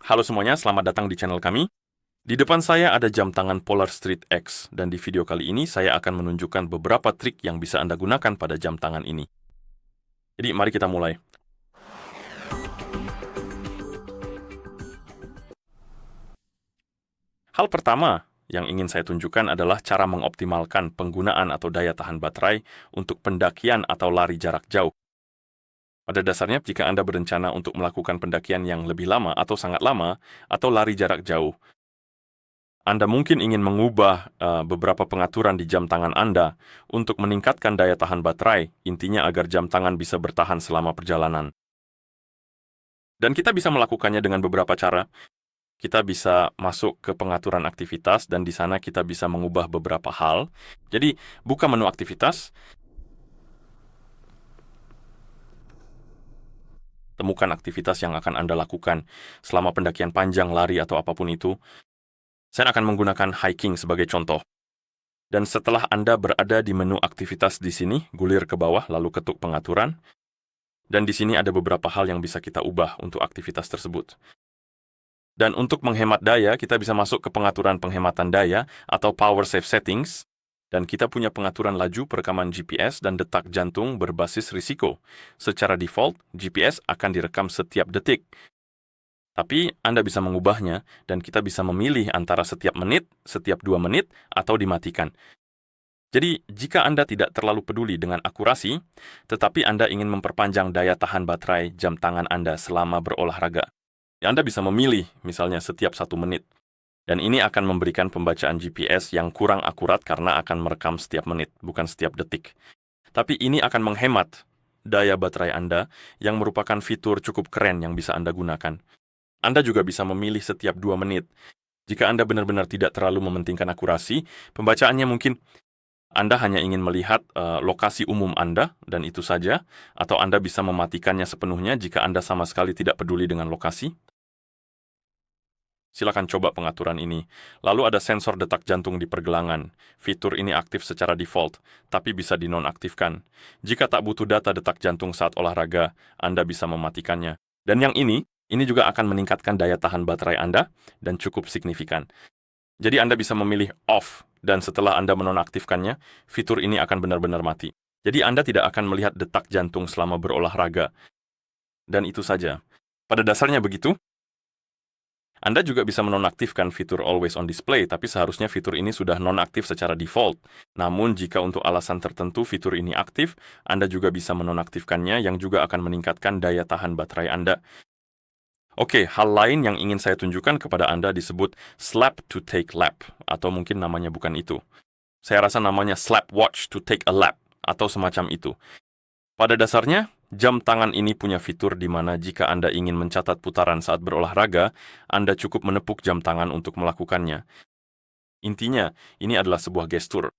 Halo semuanya, selamat datang di channel kami. Di depan saya ada jam tangan Polar Street X, dan di video kali ini saya akan menunjukkan beberapa trik yang bisa Anda gunakan pada jam tangan ini. Jadi mari kita mulai. Hal pertama yang ingin saya tunjukkan adalah cara mengoptimalkan penggunaan atau daya tahan baterai untuk pendakian atau lari jarak jauh. Pada dasarnya, jika Anda berencana untuk melakukan pendakian yang lebih lama atau sangat lama, atau lari jarak jauh, Anda mungkin ingin mengubah beberapa pengaturan di jam tangan Anda untuk meningkatkan daya tahan baterai, intinya agar jam tangan bisa bertahan selama perjalanan. Dan kita bisa melakukannya dengan beberapa cara. Kita bisa masuk ke pengaturan aktivitas, dan di sana kita bisa mengubah beberapa hal. Jadi, buka menu aktivitas, temukan aktivitas yang akan Anda lakukan selama pendakian panjang, lari, atau apapun itu. Saya akan menggunakan hiking sebagai contoh. Dan setelah Anda berada di menu aktivitas di sini, gulir ke bawah lalu ketuk pengaturan. Dan di sini ada beberapa hal yang bisa kita ubah untuk aktivitas tersebut. Dan untuk menghemat daya, kita bisa masuk ke pengaturan penghematan daya atau Power Save Settings. Dan kita punya pengaturan laju perekaman GPS dan detak jantung berbasis risiko. Secara default, GPS akan direkam setiap detik. Tapi Anda bisa mengubahnya, dan kita bisa memilih antara setiap menit, setiap 2 menit, atau dimatikan. Jadi, jika Anda tidak terlalu peduli dengan akurasi, tetapi Anda ingin memperpanjang daya tahan baterai jam tangan Anda selama berolahraga, Anda bisa memilih, misalnya setiap 1 menit. Dan ini akan memberikan pembacaan GPS yang kurang akurat karena akan merekam setiap menit, bukan setiap detik. Tapi ini akan menghemat daya baterai Anda, yang merupakan fitur cukup keren yang bisa Anda gunakan. Anda juga bisa memilih setiap 2 menit. Jika Anda benar-benar tidak terlalu mementingkan akurasi, pembacaannya mungkin Anda hanya ingin melihat lokasi umum Anda, dan itu saja, atau Anda bisa mematikannya sepenuhnya jika Anda sama sekali tidak peduli dengan lokasi. Silakan coba pengaturan ini. Lalu ada sensor detak jantung di pergelangan. Fitur ini aktif secara default, tapi bisa dinonaktifkan. Jika tak butuh data detak jantung saat olahraga, Anda bisa mematikannya. Dan yang ini juga akan meningkatkan daya tahan baterai Anda, dan cukup signifikan. Jadi Anda bisa memilih off, dan setelah Anda menonaktifkannya, fitur ini akan benar-benar mati. Jadi Anda tidak akan melihat detak jantung selama berolahraga. Dan itu saja. Pada dasarnya begitu. Anda juga bisa menonaktifkan fitur Always on Display, tapi seharusnya fitur ini sudah nonaktif secara default. Namun, jika untuk alasan tertentu fitur ini aktif, Anda juga bisa menonaktifkannya, yang juga akan meningkatkan daya tahan baterai Anda. Oke, hal lain yang ingin saya tunjukkan kepada Anda disebut Slap to Take Lap, atau mungkin namanya bukan itu. Saya rasa namanya Slap Watch to Take a Lap, atau semacam itu. Pada dasarnya, jam tangan ini punya fitur di mana jika Anda ingin mencatat putaran saat berolahraga, Anda cukup menepuk jam tangan untuk melakukannya. Intinya, ini adalah sebuah gestur.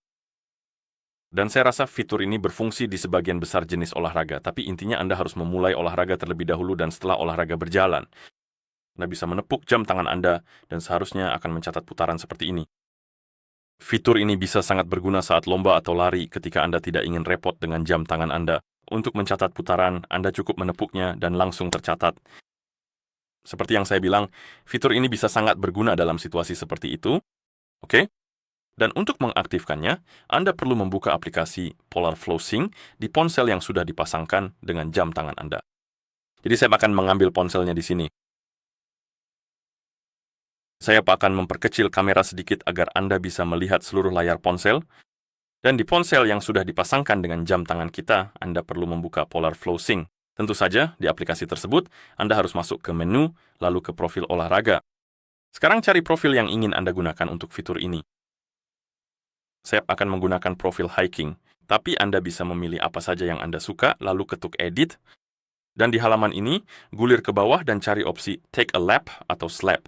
Dan saya rasa fitur ini berfungsi di sebagian besar jenis olahraga, tapi intinya Anda harus memulai olahraga terlebih dahulu dan setelah olahraga berjalan. Anda bisa menepuk jam tangan Anda, dan seharusnya akan mencatat putaran seperti ini. Fitur ini bisa sangat berguna saat lomba atau lari ketika Anda tidak ingin repot dengan jam tangan Anda. Untuk mencatat putaran, Anda cukup menepuknya dan langsung tercatat. Seperti yang saya bilang, fitur ini bisa sangat berguna dalam situasi seperti itu. Oke? Dan untuk mengaktifkannya, Anda perlu membuka aplikasi Polar Flow Sync di ponsel yang sudah dipasangkan dengan jam tangan Anda. Jadi saya akan mengambil ponselnya di sini. Saya akan memperkecil kamera sedikit agar Anda bisa melihat seluruh layar ponsel. Dan di ponsel yang sudah dipasangkan dengan jam tangan kita, Anda perlu membuka Polar Flow Sync. Tentu saja, di aplikasi tersebut, Anda harus masuk ke menu, lalu ke profil olahraga. Sekarang cari profil yang ingin Anda gunakan untuk fitur ini. Saya akan menggunakan profil hiking, tapi Anda bisa memilih apa saja yang Anda suka, lalu ketuk Edit. Dan di halaman ini, gulir ke bawah dan cari opsi Take a Lap atau Slap.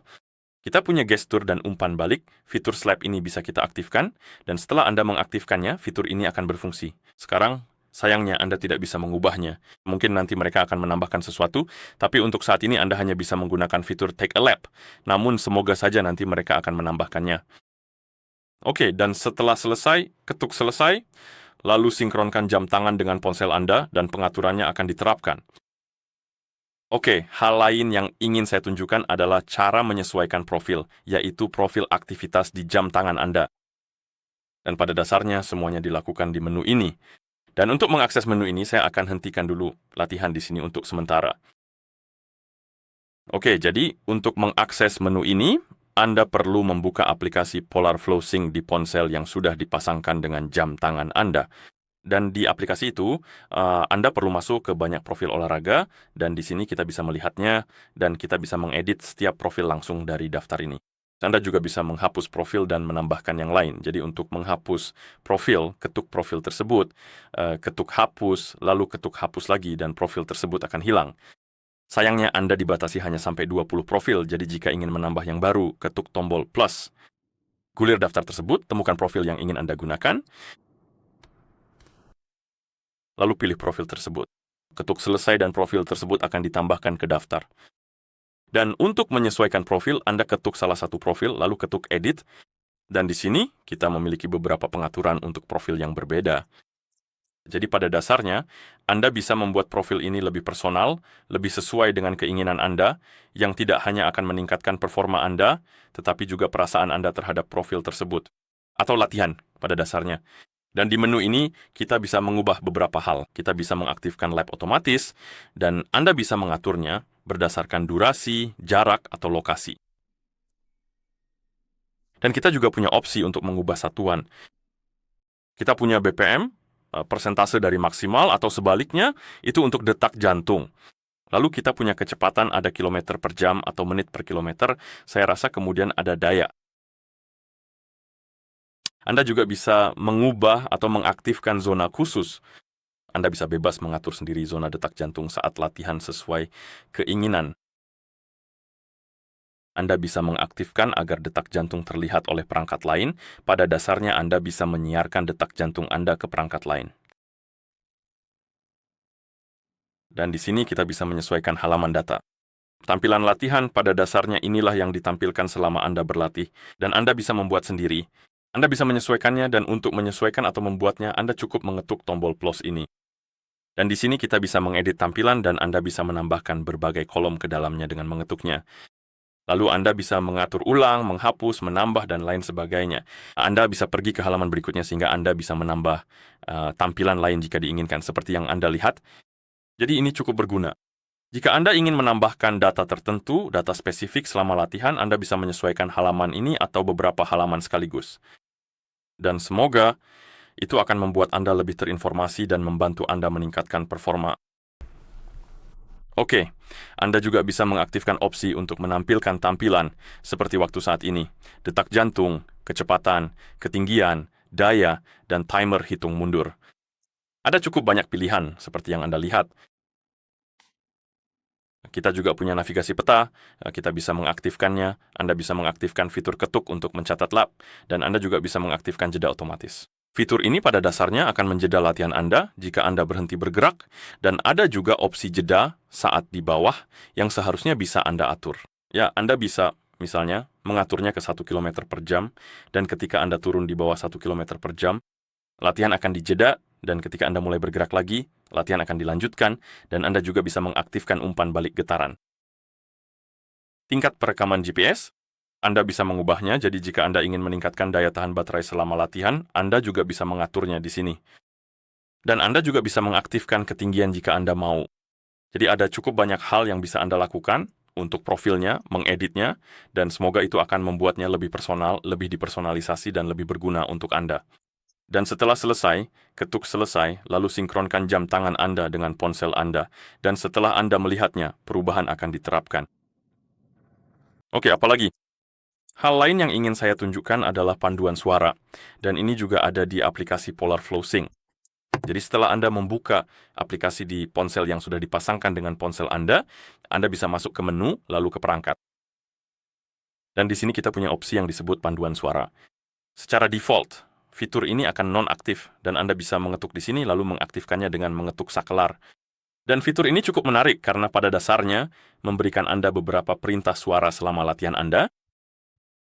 Kita punya gestur dan umpan balik, fitur slap ini bisa kita aktifkan, dan setelah Anda mengaktifkannya, fitur ini akan berfungsi. Sekarang, sayangnya Anda tidak bisa mengubahnya. Mungkin nanti mereka akan menambahkan sesuatu, tapi untuk saat ini Anda hanya bisa menggunakan fitur Take a Lap. Namun, semoga saja nanti mereka akan menambahkannya. Oke, dan setelah selesai, ketuk selesai, lalu sinkronkan jam tangan dengan ponsel Anda, dan pengaturannya akan diterapkan. Oke, hal lain yang ingin saya tunjukkan adalah cara menyesuaikan profil, yaitu profil aktivitas di jam tangan Anda. Dan pada dasarnya semuanya dilakukan di menu ini. Dan untuk mengakses menu ini, saya akan hentikan dulu latihan di sini untuk sementara. Oke, jadi untuk mengakses menu ini, Anda perlu membuka aplikasi Polar Flow Sync di ponsel yang sudah dipasangkan dengan jam tangan Anda. Dan di aplikasi itu, Anda perlu masuk ke banyak profil olahraga, dan di sini kita bisa melihatnya, dan kita bisa mengedit setiap profil langsung dari daftar ini. Anda juga bisa menghapus profil dan menambahkan yang lain. Jadi untuk menghapus profil, ketuk profil tersebut, ketuk hapus, lalu ketuk hapus lagi, dan profil tersebut akan hilang. Sayangnya Anda dibatasi hanya sampai 20 profil, jadi jika ingin menambah yang baru, ketuk tombol plus. Gulir daftar tersebut, temukan profil yang ingin Anda gunakan, lalu pilih profil tersebut. Ketuk selesai dan profil tersebut akan ditambahkan ke daftar. Dan untuk menyesuaikan profil, Anda ketuk salah satu profil, lalu ketuk edit. Dan di sini, kita memiliki beberapa pengaturan untuk profil yang berbeda. Jadi pada dasarnya, Anda bisa membuat profil ini lebih personal, lebih sesuai dengan keinginan Anda, yang tidak hanya akan meningkatkan performa Anda, tetapi juga perasaan Anda terhadap profil tersebut. Atau latihan pada dasarnya. Dan di menu ini, kita bisa mengubah beberapa hal. Kita bisa mengaktifkan lab otomatis, dan Anda bisa mengaturnya berdasarkan durasi, jarak, atau lokasi. Dan kita juga punya opsi untuk mengubah satuan. Kita punya BPM, persentase dari maksimal, atau sebaliknya, itu untuk detak jantung. Lalu kita punya kecepatan ada kilometer per jam atau menit per kilometer, saya rasa kemudian ada daya. Anda juga bisa mengubah atau mengaktifkan zona khusus. Anda bisa bebas mengatur sendiri zona detak jantung saat latihan sesuai keinginan. Anda bisa mengaktifkan agar detak jantung terlihat oleh perangkat lain. Pada dasarnya Anda bisa menyiarkan detak jantung Anda ke perangkat lain. Dan di sini kita bisa menyesuaikan halaman data. Tampilan latihan pada dasarnya inilah yang ditampilkan selama Anda berlatih, dan Anda bisa membuat sendiri. Anda bisa menyesuaikannya, dan untuk menyesuaikan atau membuatnya, Anda cukup mengetuk tombol plus ini. Dan di sini kita bisa mengedit tampilan, dan Anda bisa menambahkan berbagai kolom ke dalamnya dengan mengetuknya. Lalu Anda bisa mengatur ulang, menghapus, menambah, dan lain sebagainya. Anda bisa pergi ke halaman berikutnya sehingga Anda bisa menambah tampilan lain jika diinginkan, seperti yang Anda lihat. Jadi ini cukup berguna. Jika Anda ingin menambahkan data tertentu, data spesifik selama latihan, Anda bisa menyesuaikan halaman ini atau beberapa halaman sekaligus. Dan semoga itu akan membuat Anda lebih terinformasi dan membantu Anda meningkatkan performa. Oke, Anda juga bisa mengaktifkan opsi untuk menampilkan tampilan seperti waktu saat ini, detak jantung, kecepatan, ketinggian, daya, dan timer hitung mundur. Ada cukup banyak pilihan seperti yang Anda lihat. Kita juga punya navigasi peta, kita bisa mengaktifkannya, Anda bisa mengaktifkan fitur ketuk untuk mencatat lap, dan Anda juga bisa mengaktifkan jeda otomatis. Fitur ini pada dasarnya akan menjeda latihan Anda jika Anda berhenti bergerak, dan ada juga opsi jeda saat di bawah yang seharusnya bisa Anda atur. Ya, Anda bisa misalnya mengaturnya ke 1 km per jam, dan ketika Anda turun di bawah 1 km per jam, latihan akan dijeda, dan ketika Anda mulai bergerak lagi, latihan akan dilanjutkan, dan Anda juga bisa mengaktifkan umpan balik getaran. Tingkat perekaman GPS, Anda bisa mengubahnya, jadi jika Anda ingin meningkatkan daya tahan baterai selama latihan, Anda juga bisa mengaturnya di sini. Dan Anda juga bisa mengaktifkan ketinggian jika Anda mau. Jadi ada cukup banyak hal yang bisa Anda lakukan untuk profilnya, mengeditnya, dan semoga itu akan membuatnya lebih personal, lebih dipersonalisasi, dan lebih berguna untuk Anda. Dan setelah selesai, ketuk selesai, lalu sinkronkan jam tangan Anda dengan ponsel Anda, dan setelah Anda melihatnya, perubahan akan diterapkan. Oke, apalagi? Hal lain yang ingin saya tunjukkan adalah panduan suara, dan ini juga ada di aplikasi Polar Flow Sync. Jadi setelah Anda membuka aplikasi di ponsel yang sudah dipasangkan dengan ponsel Anda bisa masuk ke menu, lalu ke perangkat. Dan di sini kita punya opsi yang disebut panduan suara. Secara default, fitur ini akan non-aktif, dan Anda bisa mengetuk di sini lalu mengaktifkannya dengan mengetuk sakelar. Dan fitur ini cukup menarik karena pada dasarnya memberikan Anda beberapa perintah suara selama latihan Anda,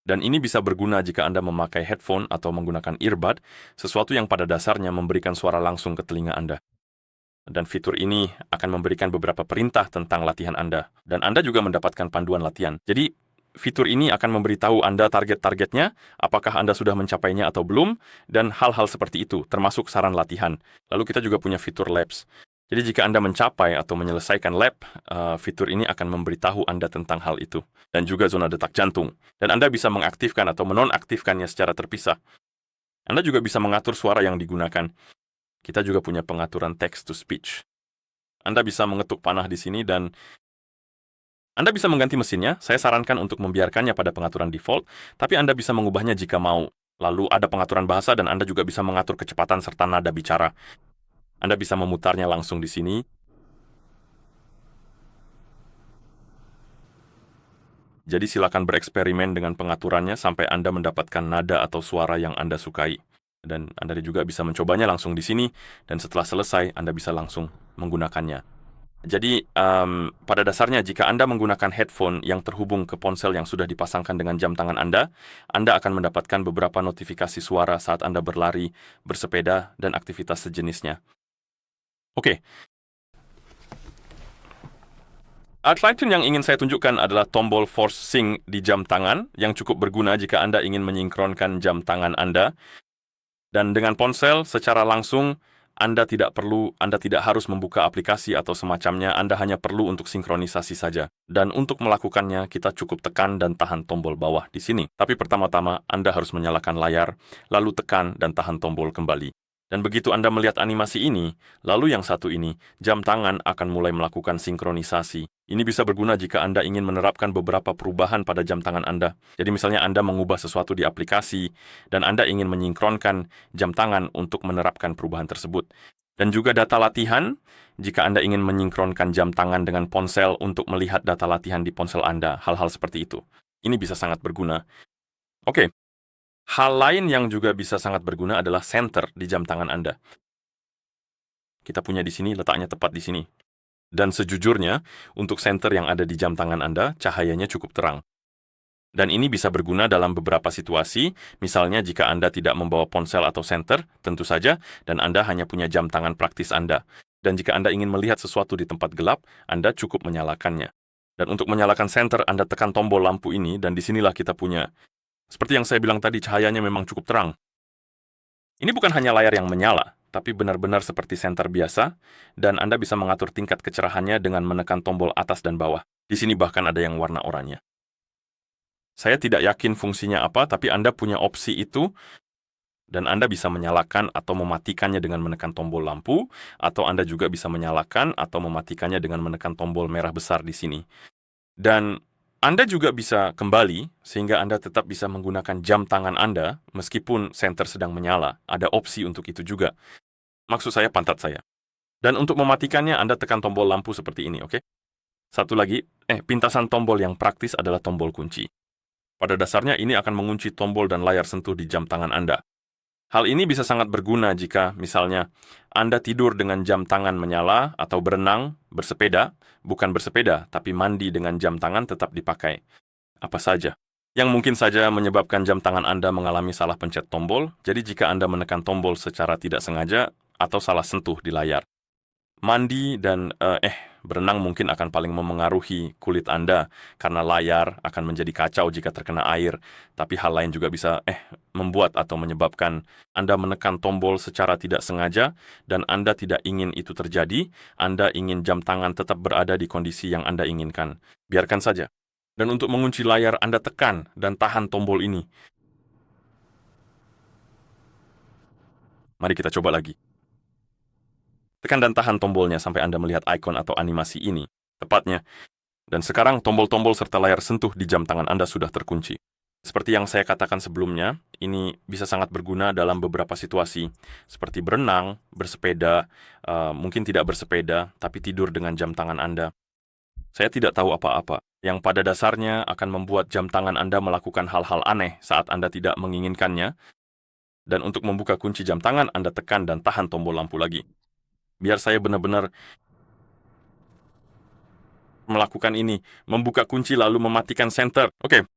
dan ini bisa berguna jika Anda memakai headphone atau menggunakan earbud, sesuatu yang pada dasarnya memberikan suara langsung ke telinga Anda. Dan fitur ini akan memberikan beberapa perintah tentang latihan Anda. Dan Anda juga mendapatkan panduan latihan. Jadi, fitur ini akan memberitahu Anda target-targetnya, apakah Anda sudah mencapainya atau belum, dan hal-hal seperti itu, termasuk saran latihan. Lalu kita juga punya fitur labs. Jadi jika Anda mencapai atau menyelesaikan lab, fitur ini akan memberitahu Anda tentang hal itu. Dan juga zona detak jantung. Dan Anda bisa mengaktifkan atau menonaktifkannya secara terpisah. Anda juga bisa mengatur suara yang digunakan. Kita juga punya pengaturan text to speech. Anda bisa mengetuk panah di sini dan Anda bisa mengganti mesinnya. Saya sarankan untuk membiarkannya pada pengaturan default, tapi Anda bisa mengubahnya jika mau. Lalu ada pengaturan bahasa dan Anda juga bisa mengatur kecepatan serta nada bicara. Anda bisa memutarnya langsung di sini. Jadi silakan bereksperimen dengan pengaturannya sampai Anda mendapatkan nada atau suara yang Anda sukai. Dan Anda juga bisa mencobanya langsung di sini, dan setelah selesai, Anda bisa langsung menggunakannya. Jadi, pada dasarnya jika Anda menggunakan headphone yang terhubung ke ponsel yang sudah dipasangkan dengan jam tangan Anda akan mendapatkan beberapa notifikasi suara saat Anda berlari, bersepeda, dan aktivitas sejenisnya. Oke. Alat lain yang ingin saya tunjukkan adalah tombol Force Sync di jam tangan, yang cukup berguna jika Anda ingin menyinkronkan jam tangan Anda. Dan dengan ponsel, secara langsung, Anda tidak harus membuka aplikasi atau semacamnya, Anda hanya perlu untuk sinkronisasi saja. Dan untuk melakukannya, kita cukup tekan dan tahan tombol bawah di sini. Tapi pertama-tama, Anda harus menyalakan layar, lalu tekan dan tahan tombol kembali. Dan begitu Anda melihat animasi ini, lalu yang satu ini, jam tangan akan mulai melakukan sinkronisasi. Ini bisa berguna jika Anda ingin menerapkan beberapa perubahan pada jam tangan Anda. Jadi misalnya Anda mengubah sesuatu di aplikasi, dan Anda ingin menyinkronkan jam tangan untuk menerapkan perubahan tersebut. Dan juga data latihan, jika Anda ingin menyinkronkan jam tangan dengan ponsel untuk melihat data latihan di ponsel Anda, hal-hal seperti itu. Ini bisa sangat berguna. Oke. Hal lain yang juga bisa sangat berguna adalah senter di jam tangan Anda. Kita punya di sini, letaknya tepat di sini. Dan sejujurnya, untuk senter yang ada di jam tangan Anda, cahayanya cukup terang. Dan ini bisa berguna dalam beberapa situasi, misalnya jika Anda tidak membawa ponsel atau senter, tentu saja, dan Anda hanya punya jam tangan praktis Anda. Dan jika Anda ingin melihat sesuatu di tempat gelap, Anda cukup menyalakannya. Dan untuk menyalakan senter, Anda tekan tombol lampu ini, dan disinilah kita punya. Seperti yang saya bilang tadi, cahayanya memang cukup terang. Ini bukan hanya layar yang menyala, tapi benar-benar seperti senter biasa, dan Anda bisa mengatur tingkat kecerahannya dengan menekan tombol atas dan bawah. Di sini bahkan ada yang warna oranye. Saya tidak yakin fungsinya apa, tapi Anda punya opsi itu, dan Anda bisa menyalakan atau mematikannya dengan menekan tombol lampu, atau Anda juga bisa menyalakan atau mematikannya dengan menekan tombol merah besar di sini. Dan Anda juga bisa kembali, sehingga Anda tetap bisa menggunakan jam tangan Anda, meskipun senter sedang menyala. Ada opsi untuk itu juga. Maksud saya, pantat saya. Dan untuk mematikannya, Anda tekan tombol lampu seperti ini, oke? Satu lagi, pintasan tombol yang praktis adalah tombol kunci. Pada dasarnya, ini akan mengunci tombol dan layar sentuh di jam tangan Anda. Hal ini bisa sangat berguna jika, misalnya, Anda tidur dengan jam tangan menyala atau berenang, bersepeda, bukan bersepeda, tapi mandi dengan jam tangan tetap dipakai. Apa saja. Yang mungkin saja menyebabkan jam tangan Anda mengalami salah pencet tombol, jadi jika Anda menekan tombol secara tidak sengaja atau salah sentuh di layar. Mandi dan berenang mungkin akan paling memengaruhi kulit Anda karena layar akan menjadi kacau jika terkena air, tapi hal lain juga bisa membuat atau menyebabkan Anda menekan tombol secara tidak sengaja dan Anda tidak ingin itu terjadi. Anda ingin jam tangan tetap berada di kondisi yang Anda inginkan. Biarkan saja. Dan untuk mengunci layar, Anda tekan dan tahan tombol ini. Mari kita coba lagi. Tekan dan tahan tombolnya sampai Anda melihat ikon atau animasi ini, tepatnya. Dan sekarang tombol-tombol serta layar sentuh di jam tangan Anda sudah terkunci. Seperti yang saya katakan sebelumnya, ini bisa sangat berguna dalam beberapa situasi, seperti berenang, bersepeda, mungkin tidak bersepeda, tapi tidur dengan jam tangan Anda. Saya tidak tahu apa-apa, yang pada dasarnya akan membuat jam tangan Anda melakukan hal-hal aneh saat Anda tidak menginginkannya, dan untuk membuka kunci jam tangan, Anda tekan dan tahan tombol lampu lagi. Biar saya benar-benar melakukan ini, membuka kunci lalu mematikan senter. Oke.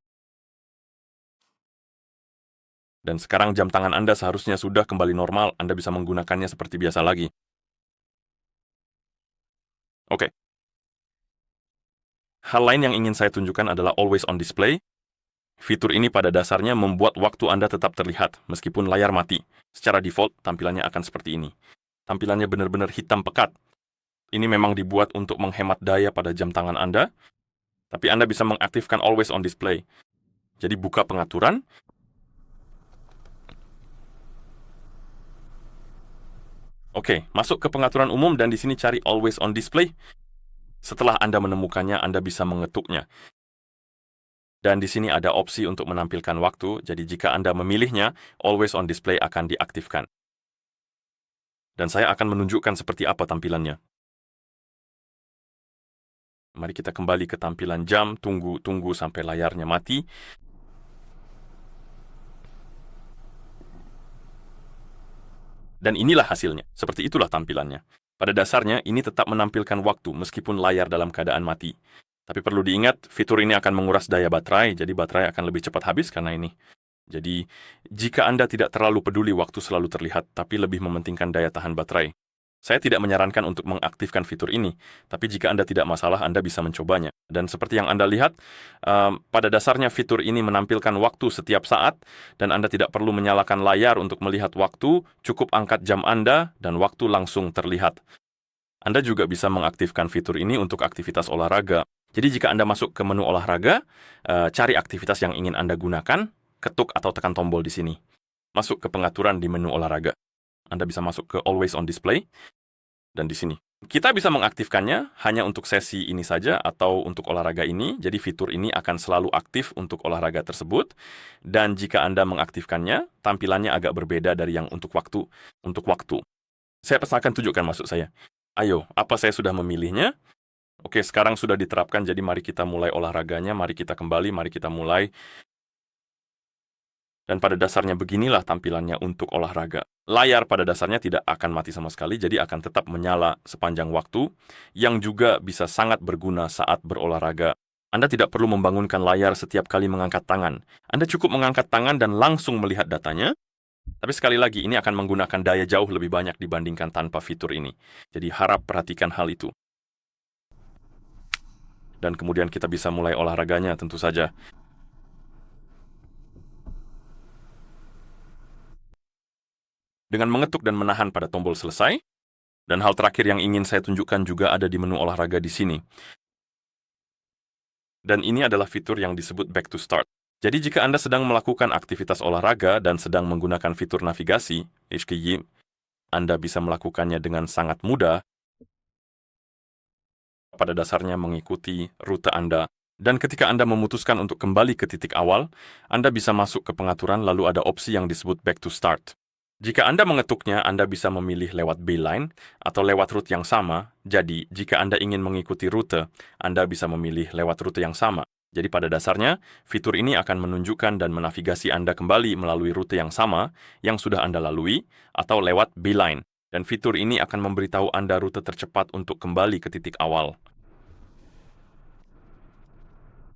Dan sekarang jam tangan Anda seharusnya sudah kembali normal, Anda bisa menggunakannya seperti biasa lagi. Oke. Hal lain yang ingin saya tunjukkan adalah Always on Display. Fitur ini pada dasarnya membuat waktu Anda tetap terlihat, meskipun layar mati. Secara default, tampilannya akan seperti ini. Tampilannya benar-benar hitam pekat. Ini memang dibuat untuk menghemat daya pada jam tangan Anda, tapi Anda bisa mengaktifkan Always on Display. Jadi buka pengaturan, oke, masuk ke pengaturan umum dan di sini cari Always on Display. Setelah Anda menemukannya, Anda bisa mengetuknya. Dan di sini ada opsi untuk menampilkan waktu, jadi jika Anda memilihnya, Always on Display akan diaktifkan. Dan saya akan menunjukkan seperti apa tampilannya. Mari kita kembali ke tampilan jam, tunggu sampai layarnya mati. Dan inilah hasilnya, seperti itulah tampilannya. Pada dasarnya, ini tetap menampilkan waktu meskipun layar dalam keadaan mati. Tapi perlu diingat, fitur ini akan menguras daya baterai, jadi baterai akan lebih cepat habis karena ini. Jadi, jika Anda tidak terlalu peduli waktu selalu terlihat, tapi lebih mementingkan daya tahan baterai, saya tidak menyarankan untuk mengaktifkan fitur ini, tapi jika Anda tidak masalah, Anda bisa mencobanya. Dan seperti yang Anda lihat, pada dasarnya fitur ini menampilkan waktu setiap saat, dan Anda tidak perlu menyalakan layar untuk melihat waktu, cukup angkat jam Anda, dan waktu langsung terlihat. Anda juga bisa mengaktifkan fitur ini untuk aktivitas olahraga. Jadi jika Anda masuk ke menu olahraga, cari aktivitas yang ingin Anda gunakan, ketuk atau tekan tombol di sini. Masuk ke pengaturan di menu olahraga. Anda bisa masuk ke Always on Display, dan di sini. Kita bisa mengaktifkannya hanya untuk sesi ini saja atau untuk olahraga ini, jadi fitur ini akan selalu aktif untuk olahraga tersebut. Dan jika Anda mengaktifkannya, tampilannya agak berbeda dari yang untuk waktu. Saya akan tunjukkan maksud saya. Ayo, apa saya sudah memilihnya? Oke, sekarang sudah diterapkan, jadi mari kita mulai olahraganya, mari kita kembali, mari kita mulai. Dan pada dasarnya beginilah tampilannya untuk olahraga. Layar pada dasarnya tidak akan mati sama sekali, jadi akan tetap menyala sepanjang waktu, yang juga bisa sangat berguna saat berolahraga. Anda tidak perlu membangunkan layar setiap kali mengangkat tangan. Anda cukup mengangkat tangan dan langsung melihat datanya. Tapi sekali lagi, ini akan menggunakan daya jauh lebih banyak dibandingkan tanpa fitur ini. Jadi harap perhatikan hal itu. Dan kemudian kita bisa mulai olahraganya tentu saja. Dengan mengetuk dan menahan pada tombol selesai. Dan hal terakhir yang ingin saya tunjukkan juga ada di menu olahraga di sini. Dan ini adalah fitur yang disebut Back to Start. Jadi jika Anda sedang melakukan aktivitas olahraga dan sedang menggunakan fitur navigasi, HKY, Anda bisa melakukannya dengan sangat mudah. Pada dasarnya mengikuti rute Anda. Dan ketika Anda memutuskan untuk kembali ke titik awal, Anda bisa masuk ke pengaturan lalu ada opsi yang disebut Back to Start. Jika Anda mengetuknya, Anda bisa memilih lewat Beeline atau lewat rute yang sama. Jadi, jika Anda ingin mengikuti rute, Anda bisa memilih lewat rute yang sama. Jadi pada dasarnya, fitur ini akan menunjukkan dan menavigasi Anda kembali melalui rute yang sama yang sudah Anda lalui atau lewat Beeline. Dan fitur ini akan memberitahu Anda rute tercepat untuk kembali ke titik awal.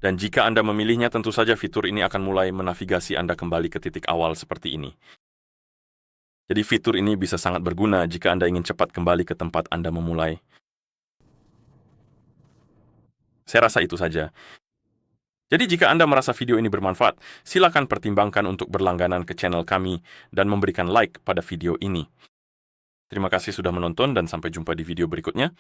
Dan jika Anda memilihnya, tentu saja fitur ini akan mulai menavigasi Anda kembali ke titik awal seperti ini. Jadi fitur ini bisa sangat berguna jika Anda ingin cepat kembali ke tempat Anda memulai. Saya rasa itu saja. Jadi jika Anda merasa video ini bermanfaat, silakan pertimbangkan untuk berlangganan ke channel kami dan memberikan like pada video ini. Terima kasih sudah menonton dan sampai jumpa di video berikutnya.